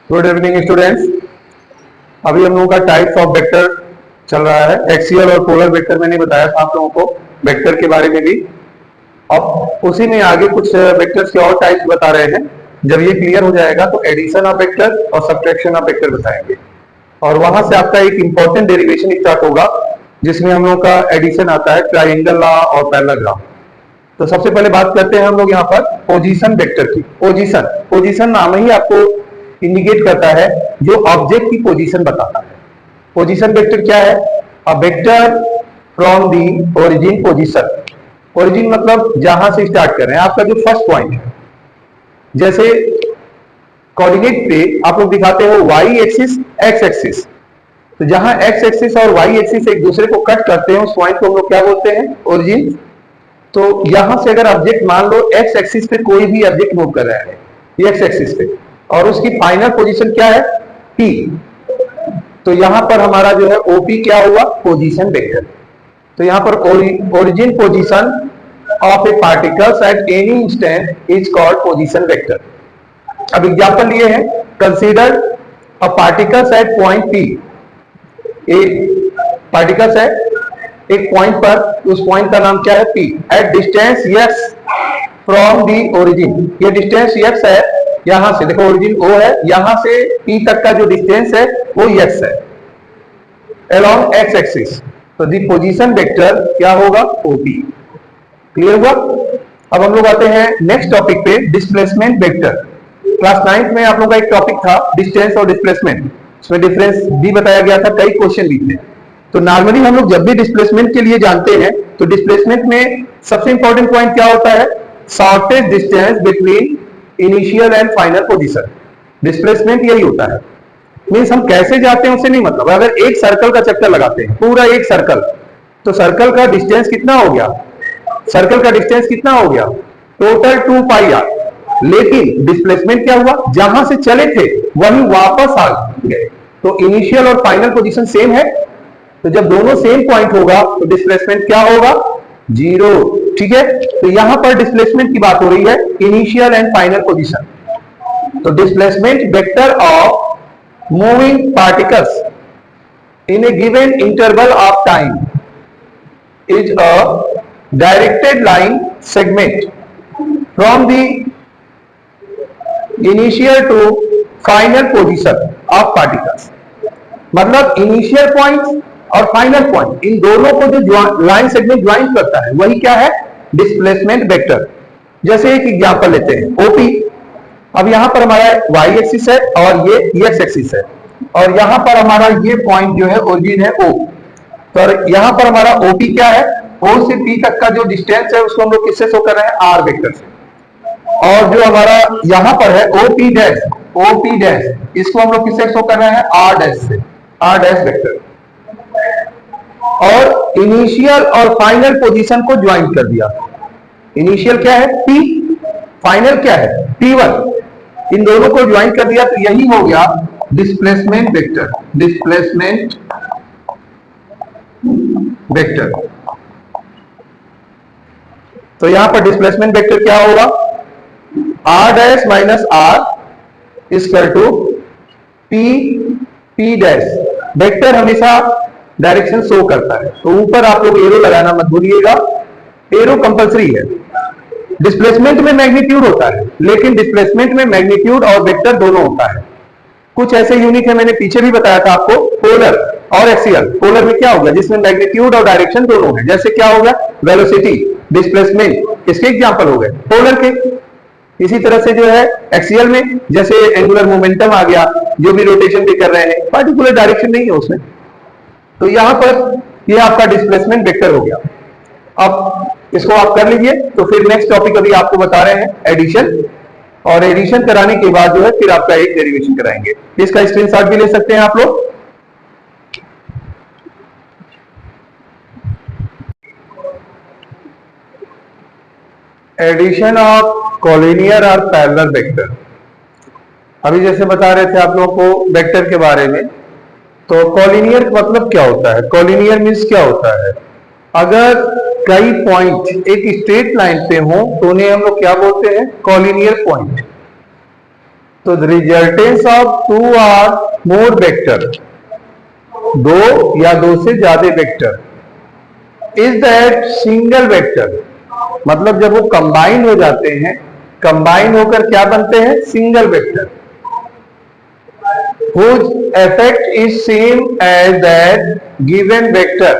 Good evening students. अभी हम लोगों का टाइप्स ऑफ वेक्टर चल रहा है। एक्सियल और पोलर वेक्टर मैंने बताया था आप लोगों को वेक्टर के बारे में भी। अब उसी में आगे कुछ वेक्टर्स के और टाइप्स बता रहे हैं। जब ये क्लियर हो जाएगा तो एडिशन ऑफ वेक्टर और सब्ट्रैक्शन ऑफ वेक्टर बताएंगे, और वहां से आपका एक इंपॉर्टेंट डेरिवेशन स्टार्ट होगा जिसमें हम लोग का एडिशन आता है, ट्रायंगल लॉ और पैरेललोग्राम। तो सबसे पहले बात करते हैं हम लोग यहाँ पर पोजीशन वेक्टर की। पोजीशन नाम ही आपको इंडिकेट करता है, जो ऑब्जेक्ट की पोजीशन बताता है। पोजीशन वेक्टर क्या है? A vector from the origin position. Origin मतलब जहां से स्टार्ट कर रहे हैं, आपका जो फर्स्ट पॉइंट है। जैसे कोऑर्डिनेट पे आप लोग दिखाते हो वाई एक्सिस, एक्स एक्सिस, तो जहां एक्स एक्सिस और वाई एक्सिस एक दूसरे को कट करते हैं उस पॉइंट को हम लोग क्या बोलते हैं? ओरिजिन। तो यहां से अगर ऑब्जेक्ट मान लो एक्स एक्सिस पे कोई भी ऑब्जेक्ट मूव कर रहा है, एक्स एक्सिस पे, और उसकी फाइनल पोजीशन क्या है? P। तो यहां पर हमारा जो है OP क्या हुआ? Position vector. तो यहां पर origin position of a particles at any instant is called position vector. अब एग्जांपल लिए हैं, consider a particles at point P। एक पार्टिकल्स है एक पॉइंट पर, उस पॉइंट का नाम क्या है? P। At distance x from the origin. ये डिस्टेंस x है, यहां से देखो ओरिजिन O है, यहां से P तक का जो डिस्टेंस है वो x है along x एक्सिस। तो दी पोजीशन वेक्टर क्या होगा? OP। क्लियर हुआ? अब हम लोग आते हैं नेक्स्ट टॉपिक पे, डिस्प्लेसमेंट वेक्टर। क्लास 9th में आप लोगों का एक टॉपिक था डिस्टेंस और डिस्प्लेसमेंट, उसमें डिफरेंस भी बताया गया था, कई क्वेश्चन भी थे। तो नॉर्मली हम लोग जब भी डिस्प्लेसमेंट के लिए जानते हैं तो डिस्प्लेसमेंट में सबसे इंपॉर्टेंट पॉइंट क्या होता है? Shortest distance between initial and final position. Displacement यही होता है। मींस हम कैसे जाते हैं उससे नहीं मतलब। अगर एक सर्कल का चक्कर लगाते हैं, पूरा एक सर्कल, तो सर्कल का डिस्टेंस कितना हो गया? सर्कल का डिस्टेंस कितना हो गया? Total 2πr। लेकिन डिस्प्लेसमेंट क्या हुआ? जहां से चले थे वहीं वापस आ गए। तो इनिशियल और फाइनल पोजीशन सेम है, तो जब दोनों सेम पॉइंट होगा तो डिस्प्लेसमेंट क्या होगा? 0। ठीक है, तो यहां पर डिस्प्लेसमेंट की बात हो रही है, इनिशियल एंड फाइनल पोजीशन। तो displacement vector of moving particles in a given interval of time is a directed line segment from the initial to final position of particles. मतलब इनिशियल पॉइंट और final point, इन दोनों को जो line segment join करता है वही क्या है? Displacement vector. जैसे एक एग्जांपल लेते हैं, OP। अब यहां पर हमारा y एक्सिस है और ये x एक्सिस है, और यहां पर हमारा ये पॉइंट जो है ओरिजिन है O। तो यहां पर हमारा OP क्या है? O से P तक का जो डिस्टेंस है उसको हम लोग किससे शो कर रहे हैं? R वेक्टर से। और जो हमारा यहां पर है OP डैश, इसको हम लोग किससे शो कर रहे हैं? R डैश से, R डैश वेक्टर। और इनिशियल और फाइनल पोजीशन को ज्वाइन कर दिया। इनिशियल क्या है? P, फाइनल क्या है? P1। इन दोनों को ज्वाइन कर दिया, तो यही हो गया डिस्प्लेसमेंट वेक्टर। Displacement vector. तो यहां पर डिस्प्लेसमेंट वेक्टर क्या होगा? R dash minus R equal to P dash. Vector हमेशा डायरेक्शन शो करता है, तो ऊपर आप लोग एरो लगाना मत भूलिएगा, एरो कंपलसरी है। डिस्प्लेसमेंट में मैग्नीट्यूड होता है, लेकिन डिस्प्लेसमेंट में मैग्नीट्यूड और वेक्टर दोनों होता है। कुछ ऐसे यूनिट है, मैंने पीछे भी बताया था आपको, पोलर और एक्सियल। पोलर में क्या होगा? जिसमें मैग्नीट्यूड और डायरेक्शन दोनों है। जैसे क्या होगा? वेलोसिटी, डिस्प्लेसमेंट, इसके एग्जांपल हो गए पोलर के। इसी तरह से जो है एक्सियल में, जैसे एंगुलर मोमेंटम आ गया, जो भी रोटेशन भी कर रहे हैं, पर्टिकुलर डायरेक्शन नहीं है उसमें। तो यहां पर ये आपका डिस्प्लेसमेंट वेक्टर हो गया। अब इसको आप कर लीजिए। तो फिर नेक्स्ट टॉपिक अभी आपको बता रहे हैं एडिशन, और एडिशन कराने के बाद जो है फिर आपका एक डेरिवेशन कराएंगे। इसका स्क्रीनशॉट भी ले सकते हैं आप लोग। एडिशन ऑफ कॉलिनियर और पैरेलल वेक्टर। अभी जैसे बता रहे थे आप लोगों को वेक्टर के बारे में, तो कॉलिनियर मतलब क्या होता है? कॉलिनियर मीन्स क्या होता है? अगर कई पॉइंट एक स्ट्रेट लाइन पे हो तो उन्हें हम लोग क्या बोलते हैं? Collinear point. तो द रिजल्टेंस ऑफ 2 और मोर वेक्टर, 2 या 2 से ज्यादा vector, is that single vector, मतलब जब वो कंबाइन हो जाते हैं, कंबाइन होकर क्या बनते हैं, single vector, whose effect is same as that given vector,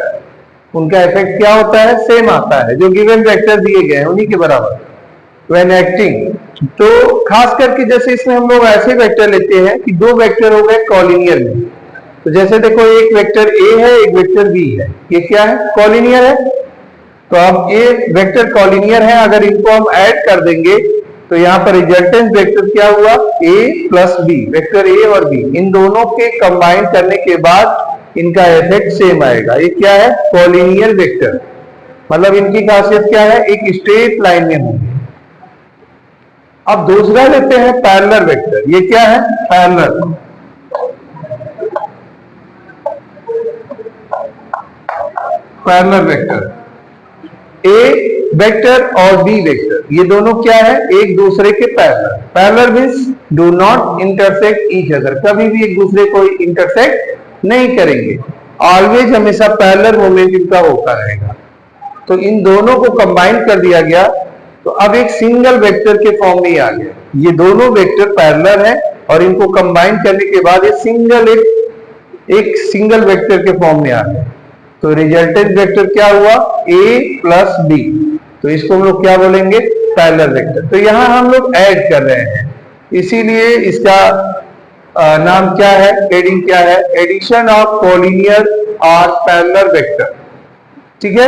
उनका इफेक्ट क्या होता है, सेम आता है, जो गिवन वेक्टर दिए गए हैं उन्हीं के बराबर व्हेन एक्टिंग। तो खास करके जैसे इसमें हम लोग ऐसे वेक्टर लेते हैं कि 2 वेक्टर हो गए कॉलिनियर में, तो जैसे देखो एक वेक्टर ए है, एक वेक्टर बी है, ये क्या है, कॉलिनियर है। तो अब ये वेक्टर कॉलिनियर है, अगर इनको हम ऐड कर देंगे तो यहाँ पर रिजल्टेंट वेक्टर क्या हुआ, ए प्लस बी, वेक्टर ए और बी, इन दोनों के कंबाइन करने के बाद इनका इफेक्ट सेम आएगा। ये क्या है, कॉलिनियर वेक्टर, मतलब इनकी खासियत क्या है, एक स्ट्रेट लाइन में होंगे। अब दूसरा लेते हैं पैरेलल वेक्टर, ये क्या है, पैरेलल, पैरेलल वेक्टर, ए वेक्टर और बी वेक्टर, ये दोनों क्या है, एक दूसरे के parallel. Parallel means do not intersect each other, कभी भी एक दूसरे को इंटरसेक्ट नहीं करेंगे, ऑलवेज हमेशा पैरेलल मूवमेंट इनका होता रहेगा। तो इन दोनों को कंबाइन कर दिया गया, तो अब एक सिंगल वेक्टर के फॉर्म में आ गया। ये दोनों वेक्टर पैरेलल है और इनको कंबाइन करने के बाद ये एक सिंगल वेक्टर के फॉर्म में आ गया। तो रिजल्टेंट वेक्टर क्या हुआ, a प्लस बी, तो इसको हम लोग क्या बोलेंगे, पैरेलल वेक्टर। तो यहां हम लोग ऐड कर रहे हैं, इसीलिए इसका नाम क्या है, एडिंग क्या है, एडिशन ऑफ कॉलिनियर और पैरेलल वेक्टर। ठीक है,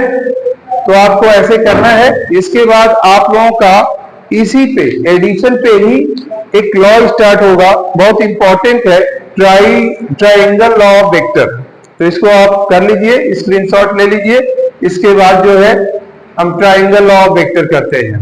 तो आपको ऐसे करना है। इसके बाद आप लोगों का इसी पे एडिशन पे ही एक लॉ स्टार्ट होगा, बहुत इंपॉर्टेंट है, ट्राइंगल लॉ ऑफ वेक्टर। तो इसको आप कर लीजिए, स्क्रीनशॉट ले लीजिए। इसके बाद जो है हम ट्राइंगल लॉ ऑफ वेक्टर करते हैं।